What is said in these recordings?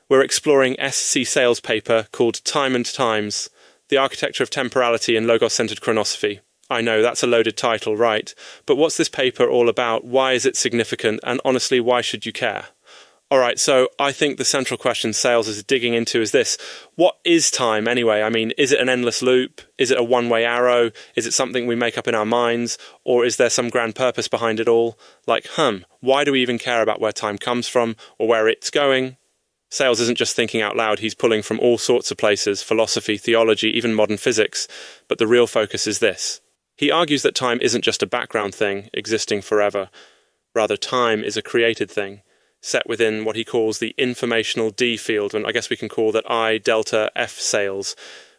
We're exploring SC.Sayles' paper called Time and Times, The Architecture of Temporality in Logos-Centered Chronosophy. I know, that's a loaded title, right? But what's this paper all about? Why is it significant? And honestly, why should you care? Alright, so I think the central question Sayles is digging into is this. What is time anyway? I mean, is it an endless loop? Is it a one-way arrow? Is it something we make up in our minds? Or is there some grand purpose behind it all? Like, why do we even care about where time comes from or where it's going? Sayles isn't just thinking out loud, he's pulling from all sorts of places, philosophy, theology, even modern physics. But the real focus is this. He argues that time isn't just a background thing, existing forever. Rather, time is a created thing, set within what he calls the informational D field, and I guess we can call that I delta F Sayles,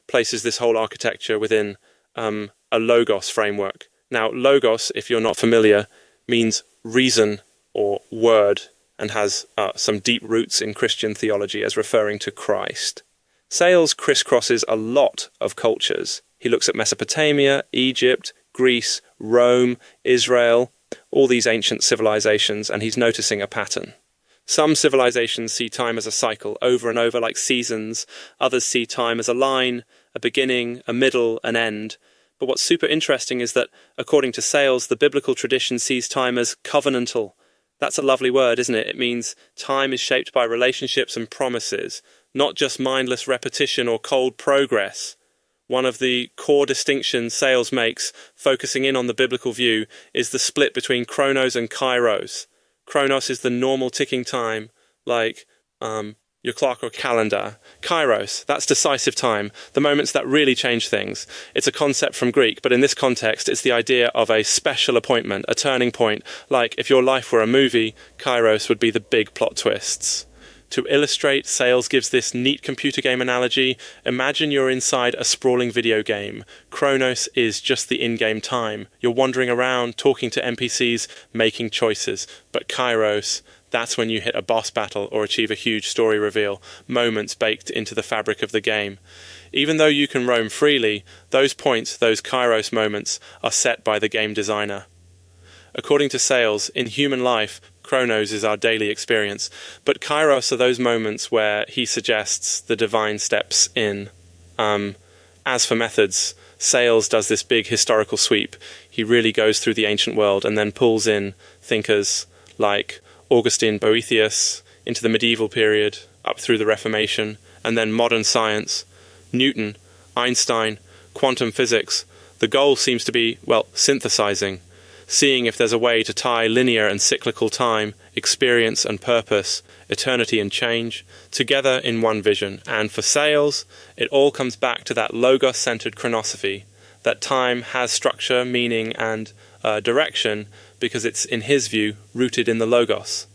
places this whole architecture within a logos framework. Now, logos, if you're not familiar, means reason or word, and has some deep roots in Christian theology as referring to Christ. Sayles crisscrosses a lot of cultures. He looks at Mesopotamia, Egypt, Greece, Rome, Israel, all these ancient civilizations, and he's noticing a pattern. Some civilizations see time as a cycle, over and over like seasons. Others see time as a line, a beginning, a middle, an end. But what's super interesting is that, according to Sayles, the biblical tradition sees time as covenantal. That's a lovely word, isn't it? It means time is shaped by relationships and promises, not just mindless repetition or cold progress. One of the core distinctions Sayles makes, focusing in on the biblical view, is the split between chronos and kairos. Chronos is the normal ticking time, like your clock or calendar. Kairos, that's decisive time, the moments that really change things. It's a concept from Greek, but in this context, it's the idea of a special appointment, a turning point. Like, if your life were a movie, Kairos would be the big plot twists. To illustrate, Sayles gives this neat computer game analogy. Imagine you're inside a sprawling video game. Chronos is just the in-game time. You're wandering around, talking to NPCs, making choices. But Kairos, that's when you hit a boss battle or achieve a huge story reveal, moments baked into the fabric of the game. Even though you can roam freely, those points, those Kairos moments, are set by the game designer. According to Sayles, in human life, chronos is our daily experience, but kairos are those moments where he suggests the divine steps in. As for methods, Sayles does this big historical sweep. He really goes through the ancient world and then pulls in thinkers like Augustine, Boethius, into the medieval period, up through the Reformation, and then modern science, Newton, Einstein, quantum physics. The goal seems to be, synthesizing, seeing if there's a way to tie linear and cyclical time, experience and purpose, eternity and change, together in one vision. And for Sayles, it all comes back to that logos-centered chronosophy, that time has structure, meaning, and direction, because it's, in his view, rooted in the logos.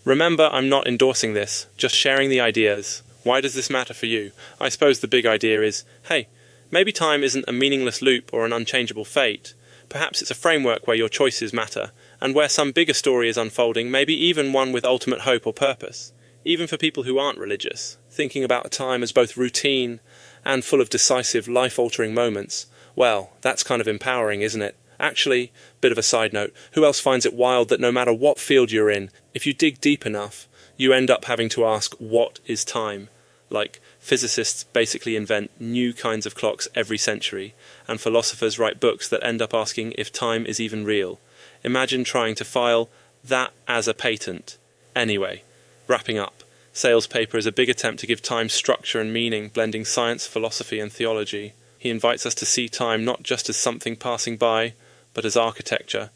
Remember, I'm not endorsing this, just sharing the ideas. Why does this matter for you? I suppose the big idea is, hey, maybe time isn't a meaningless loop or an unchangeable fate. Perhaps it's a framework where your choices matter, and where some bigger story is unfolding, maybe even one with ultimate hope or purpose. Even for people who aren't religious, thinking about time as both routine and full of decisive, life-altering moments, well, that's kind of empowering, isn't it? Actually, bit of a side note, who else finds it wild that no matter what field you're in, if you dig deep enough, you end up having to ask, what is time? Like, physicists basically invent new kinds of clocks every century, and philosophers write books that end up asking if time is even real. Imagine trying to file that as a patent. Anyway, wrapping up, Sayles' paper is a big attempt to give time structure and meaning, blending science, philosophy, and theology. He invites us to see time not just as something passing by, but as architecture,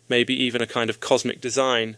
maybe even a kind of cosmic design,